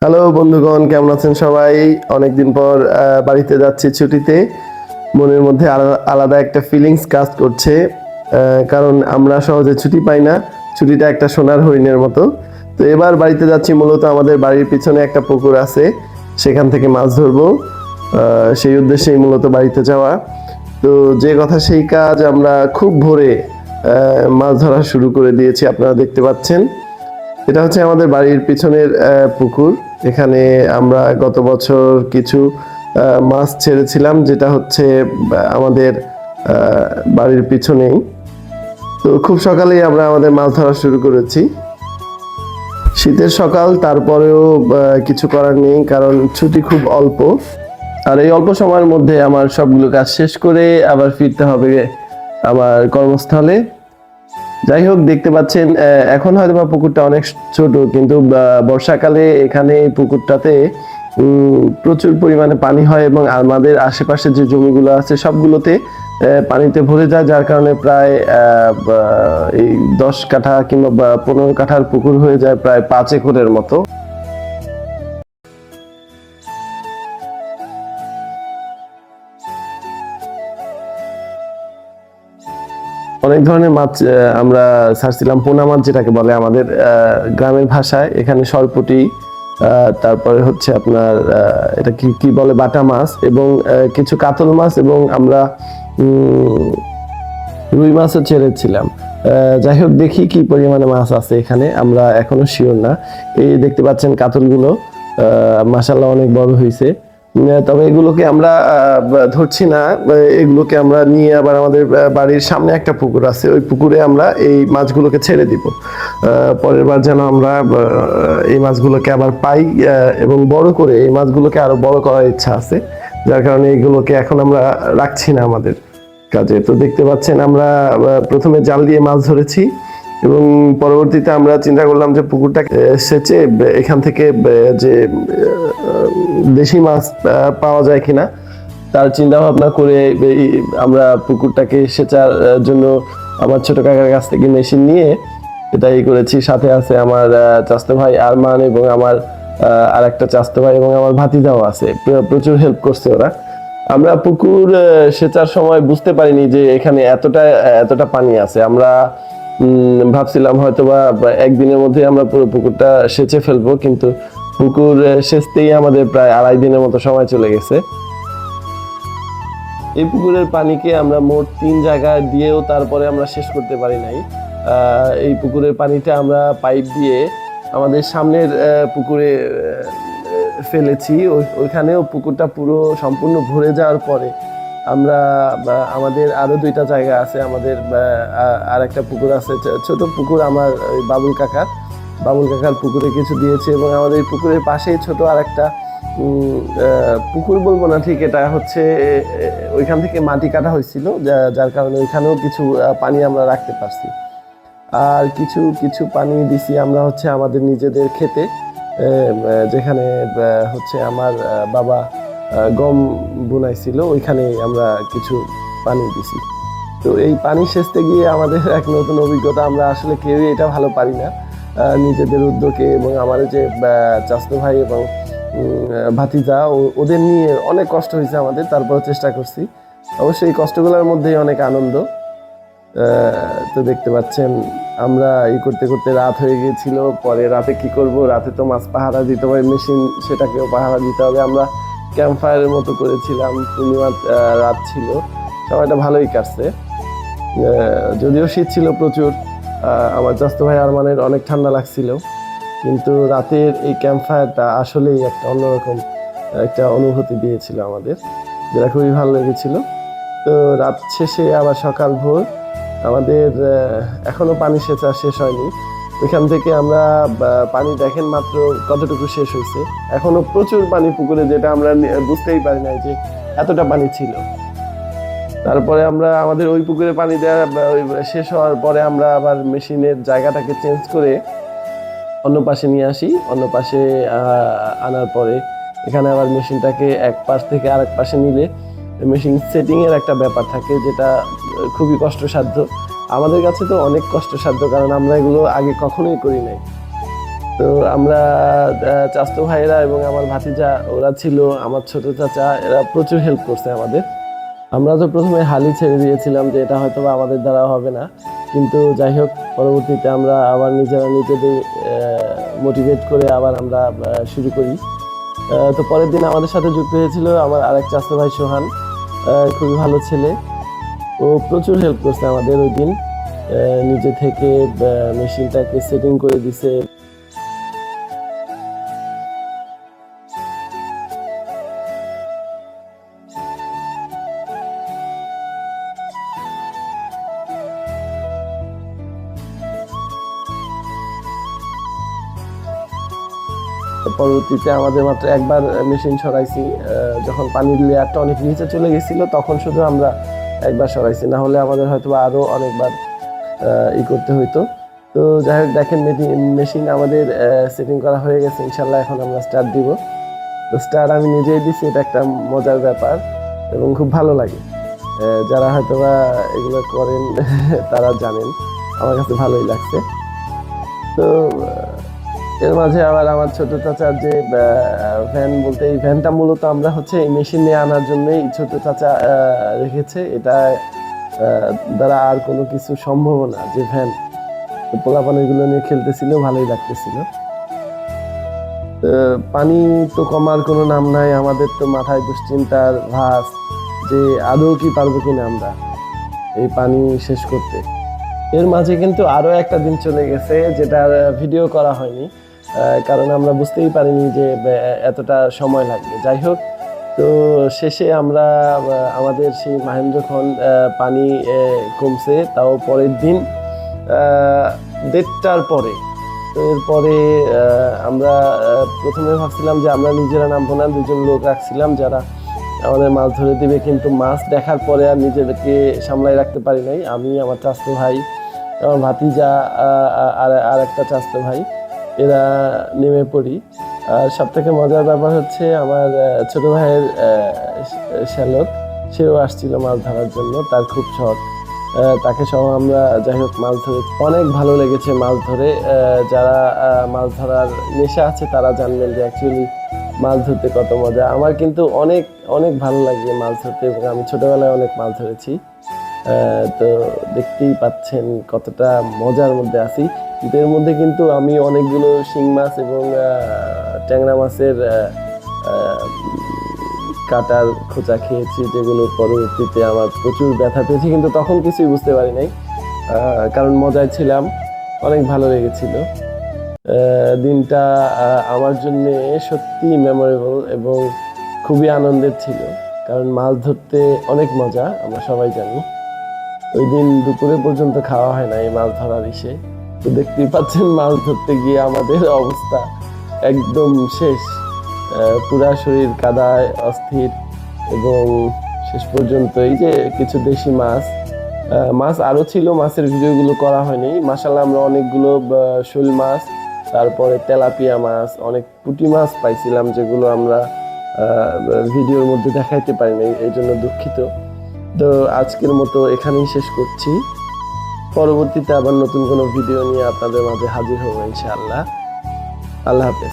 Hello বন্ধুগণ, কেমন আছেন সবাই? অনেকদিন পর বাড়িতে যাচ্ছি ছুটিতে। মনের মধ্যে আলাদা একটা ফিলিংস কাজ করছে, কারণ আমরা সহজে ছুটি পাই না। ছুটিটা একটা সোনার হরিণের মতো। তো এবার বাড়িতে যাচ্ছি, মূলত আমাদের বাড়ির পিছনে একটা পুকুর আছে, সেখান থেকে মাছ ধরবো। সেই উদ্দেশ্যেই মূলত বাড়িতে যাওয়া। তো যে কথা সেই কাজ, আমরা খুব ভোরে মাছ ধরা শুরু করে দিয়েছি, আপনারা দেখতে পাচ্ছেন। এটা হচ্ছে আমাদের বাড়ির পিছনের পুকুর। এখানে আমরা গত বছর কিছু মাছ ছেড়েছিলাম, যেটা হচ্ছে আমাদের বাড়ির পিছনেই। তো খুব সকালেই আমরা আমাদের মাছ ধরা শুরু করেছি। শীতের সকাল, তারপরেও কিছু করার নেই, কারণ ছুটি খুব অল্প। আর এই অল্প সময়ের মধ্যে আমার সবগুলো কাজ শেষ করে আবার ফিরতে হবে আমার কর্মস্থলে। যাই হোক, দেখতে পাচ্ছেন এখন হয়তো বা পুকুরটা অনেক ছোট, কিন্তু বর্ষাকালে এখানে এই পুকুরটাতে প্রচুর পরিমাণে পানি হয়, এবং আমাদের আশেপাশে যে জমিগুলো আছে সবগুলোতে পানিতে ভরে যায়, যার কারণে প্রায় এই 10 কাঠা কিংবা 15 কাঠার পুকুর হয়ে যায় প্রায় 5 একরের মতো। অনেক ধরনের মাছ আমরা ছাড়ছিলাম। পোনা মাছ যেটাকে বলে আমাদের গ্রামের ভাষায়, এখানে সরপুঁটি, তারপরে হচ্ছে আপনার এটা কি কি বলে, বাটা মাছ, এবং কিছু কাতল মাছ, এবং আমরা রুই মাছও ছেড়েছিলাম। যাই হোক, দেখি কি পরিমাণে মাছ আছে এখানে, আমরা এখনো শিওর না। এই দেখতে পাচ্ছেন কাতলগুলো, মাশাআল্লাহ অনেক বড় হয়েছে। তবে এগুলোকে আমরা ধরছি না, এগুলোকে আমরা নিয়ে আবার আমাদের বাড়ির সামনে একটা পুকুর আছে, ওই পুকুরে আমরা এই মাছগুলোকে ছেড়ে দিব। পরের বার যেন আমরা এই মাছগুলোকে আবার পাই, এবং বড় করে এই মাছগুলোকে আরো বড় করার ইচ্ছা আছে, যার কারণে এগুলোকে এখন আমরা রাখছি না আমাদের কাজে। তো দেখতে পাচ্ছেন, আমরা প্রথমে জাল দিয়ে মাছ ধরেছি, এবং পরবর্তীতে আমরা চিন্তা করলাম যে পুকুরটা সেচে এখান থেকে যে দেশি মাছ পাওয়া যায় কিনা তার চিন্তা ভাবনা করে আমরা পুকুরটাকে সেচার জন্য আমার ছোট কাকার কাছ থেকে মেশিন নিয়ে এটাই করেছি। সাথে আছে আমার চাচাতো ভাই আরমান, এবং আমার আর একটা চাচাতো ভাই, এবং আমার ভাতিজাও আছে। প্রচুর হেল্প করছে ওরা। আমরা পুকুর সেচার সময় বুঝতে পারিনি যে এখানে এতটা এতটা পানি আছে। আমরা ভাবছিলাম হয়তোবা একদিনের মধ্যে আমরা পুরো পুকুরটা সেচে ফেলবো, কিন্তু পুকুর সেচতেই আমাদের প্রায় 2.5 দিনের মতো সময় চলে গেছে। এই পুকুরের পানিকে আমরা মোট 3 জায়গায় দিয়েও তারপরে আমরা শেষ করতে পারি নাই। এই পুকুরের পানিটা আমরা পাইপ দিয়ে আমাদের সামনের পুকুরে ফেলেছি। ওইখানেও পুকুরটা পুরো সম্পূর্ণ ভরে যাওয়ার পরে আমরা আমাদের আরো 2টা জায়গা আছে, আমাদের আর একটা পুকুর আছে, ছোট পুকুর, আমার ওই বাবুল কাকার পুকুরে কিছু দিয়েছে, এবং আমাদের এই পুকুরের পাশেই ছোট আর একটা পুকুর বলবো না ঠিক, এটা হচ্ছে ওইখান থেকে মাটি কাটা হয়েছিল, যার কারণে ওইখানেও কিছু পানি আমরা রাখতে পারছি। আর কিছু কিছু পানি দিছি আমরা হচ্ছে আমাদের নিজেদের খেতে, যেখানে হচ্ছে আমার বাবা গম বুনাইছিল, ওইখানে আমরা কিছু পানি দিছি। তো এই পানি সেচতে গিয়ে আমাদের এক নতুন অভিজ্ঞতা। আমরা আসলে কেউই এটা ভালো পারি না, নিজেদের উদ্যোগে, এবং আমার যে চাচাতো ভাই এবং ভাতিজা, ওদের নিয়ে অনেক কষ্ট হয়েছে আমাদের, তারপর চেষ্টা করছি। অবশ্যই এই কষ্টগুলোর মধ্যেই অনেক আনন্দ। তো দেখতে পাচ্ছেন, আমরা করতে করতে রাত হয়ে গিয়েছিল। পরে রাতে কি করব, রাতে তো মাছ পাহারা দিতে হবে, মেশিন সেটাকেও পাহারা দিতে হবে। আমরা ক্যাম্প ফায়ারের মতো করেছিলাম, পূর্ণিমা রাত ছিল, সময়টা ভালোই কাটছে। যদিও শীত ছিল প্রচুর, আমার চাচাতো ভাই আরমানের অনেক ঠান্ডা লাগছিল, কিন্তু রাতের এই ক্যাম্প ফায়ারটা আসলেই একটা অন্যরকম একটা অনুভূতি দিয়েছিল আমাদের, যেটা খুবই ভালো লেগেছিল। তো রাত শেষে আবার সকাল ভোর, আমাদের এখনো পানি সেচা শেষ হয়নি। ওইখান থেকে আমরা পানি দেখেন মাত্র কতটুকু শেষ হয়েছে, এখনো প্রচুর পানি পুকুরে, যেটা আমরা বুঝতেই পারি না যে এতটা পানি ছিল। তারপরে আমরা আমাদের ওই পুকুরে পানি দেওয়া শেষ হওয়ার পরে আমরা আবার মেশিনের জায়গাটাকে চেঞ্জ করে অন্য পাশে নিয়ে আসি। অন্য পাশে আনার পরে এখানে আবার মেশিনটাকে এক পাশ থেকে আরেক পাশে নিলে মেশিন সেটিং এর একটা ব্যাপার থাকে, যেটা খুবই কষ্টসাধ্য। আমাদের কাছে তো অনেক কষ্টসাধ্য, কারণ আমরা এগুলো আগে কখনোই করি নাই। তো তো আমরা চাচাতো ভাইয়েরা এবং আমার ভাতিজা ওরা ছিল, আমার ছোট চাচা, এরা প্রচুর হেল্প করছে আমাদের। আমরা তো প্রথমে হালই ছেড়ে দিয়েছিলাম যে এটা হয়তো বা আমাদের দ্বারা হবে না, কিন্তু যাই হোক পরবর্তীতে আমরা আবার নিজেদের মোটিভেট করে আবার আমরা শুরু করি। তো পরের দিন আমাদের সাথে যুক্ত হয়েছিল আমার আরেক চাচাতো ভাই সোহান, খুবই ভালো ছেলে। ও প্রচুর হেল্প করছে আমাদের ওই দিন, নিজে থেকে মেশিনটাকে সেটিং করে দিছে। পরবর্তীতে আমাদের মাত্র একবার মেশিন সরাইছি, যখন পানির লেয়ারটা অনেক নিচে চলে গেছিল তখন শুধু আমরা একবার সরাইছি, না হলে আমাদের হয়তো আরো অনেকবার করতে হইতো। তো যাই হোক দেখেন মেশিন আমাদের সেটিং করা হয়ে গেছে, ইনশাল্লাহ এখন আমরা স্টার্ট দিব। তো স্টার্ট আমি নিজেই দিচ্ছি, এটা একটা মজার ব্যাপার এবং খুব ভালো লাগে। যারা হয়তো বা এগুলো করেন তারা জানেন, আমার কাছে ভালোই লাগছে। তো এর মাঝে আবার আমার ছোট চাচার যে ভ্যান, বলতে এই ভ্যানটা মূলত আমরা হচ্ছে এই মেশিন নিয়ে আনার জন্যই ছোট চাচা রেখেছে। এটা দ্বারা আর কোনো কিছু সম্ভব না যে ভ্যান, পোলাপান এগুলো নিয়ে খেলতেছিল, ভালোই লাগতেছিল। পানি তো কমার কোনো নাম নাই, আমাদের তো মাথায় দুশ্চিন্তার ভাস যে আদৌ কি পারবো কিনা আমরা এই পানি শেষ করতে। এর মাঝে কিন্তু আরো একটা দিন চলে গেছে যেটা ভিডিও করা হয়নি, কারণ আমরা বুঝতেই পারিনি যে এতটা সময় লাগবে। যাই হোক, তো শেষে আমরা আমাদের সেই মাহেন্দ্রক্ষণ পানি কমছে, তাও পরের দিন 1:30টার পরে। তো এরপরে আমরা প্রথমে ভাবছিলাম যে আমরা নিজেরা নামবো না, দুজন লোক রাখছিলাম যারা আমাদের মাছ ধরে দিবে, কিন্তু মাছ দেখার পরে আর নিজেদেরকে সামলাই রাখতে পারি নাই। আমি, আমার চাচাতো ভাই, আমার ভাতিজা আর একটা চাচাতো ভাই, এরা নেমে পড়ি। আর সব থেকে মজার ব্যাপার হচ্ছে আমার ছোট ভাইয়ের শ্যালক, সেও আসছিল মাছ ধরার জন্য, তার খুব শখ। তাকে সহ আমরা যাই হোক মাছ ধরে অনেক ভালো লেগেছে মাছ ধরে। যারা মাছ ধরার নেশা আছে তারা জানবেন যে অ্যাকচুয়ালি মাছ ধরতে কত মজা। আমার কিন্তু অনেক অনেক ভালো লাগে মাছ ধরতে, এবং আমি ছোটবেলায় অনেক মাছ ধরেছি। তো দেখতেই পাচ্ছেন কতটা মজার মধ্যে আছি। এর মধ্যে কিন্তু আমি অনেকগুলো শিং মাছ এবং ট্যাংরা মাছের কাটার খোঁচা খেয়েছি, যেগুলো পরবর্তীতে আমার প্রচুর ব্যথা পেয়েছি, কিন্তু তখন কিছুই বুঝতে পারি নাই, কারণ মজায় ছিলাম, অনেক ভালো লেগেছিল। দিনটা আমার জন্য সত্যি মেমোরেবল এবং খুবই আনন্দের ছিল, কারণ মাছ ধরতে অনেক মজা, আমরা সবাই জানি। ওই দিন দুপুরে পর্যন্ত খাওয়া হয় না এই মাছ ধরার ইসে। তো দেখতেই পাচ্ছেন মাছ ধরতে গিয়ে আমাদের অবস্থা একদম শেষ, পুরা শরীর কাদায় অস্থির, এবং শেষ পর্যন্ত এই যে কিছু দেশি মাছ আরো ছিল, মাছের ভিডিওগুলো করা হয়নি। মাশাআল্লাহ আমরা অনেকগুলো শোল মাছ, তারপরে তেলাপিয়া মাছ, অনেক পুঁটি মাছ পাইছিলাম, যেগুলো আমরা ভিডিওর মধ্যে দেখাইতে পারিনি, এই জন্য দুঃখিত। তো আজকের মতো এখানেই শেষ করছি, পরবর্তীতে আবার নতুন কোনো ভিডিও নিয়ে আপনাদের মাঝে হাজির হবো ইনশাআল্লাহ। আল্লাহ হাফেজ।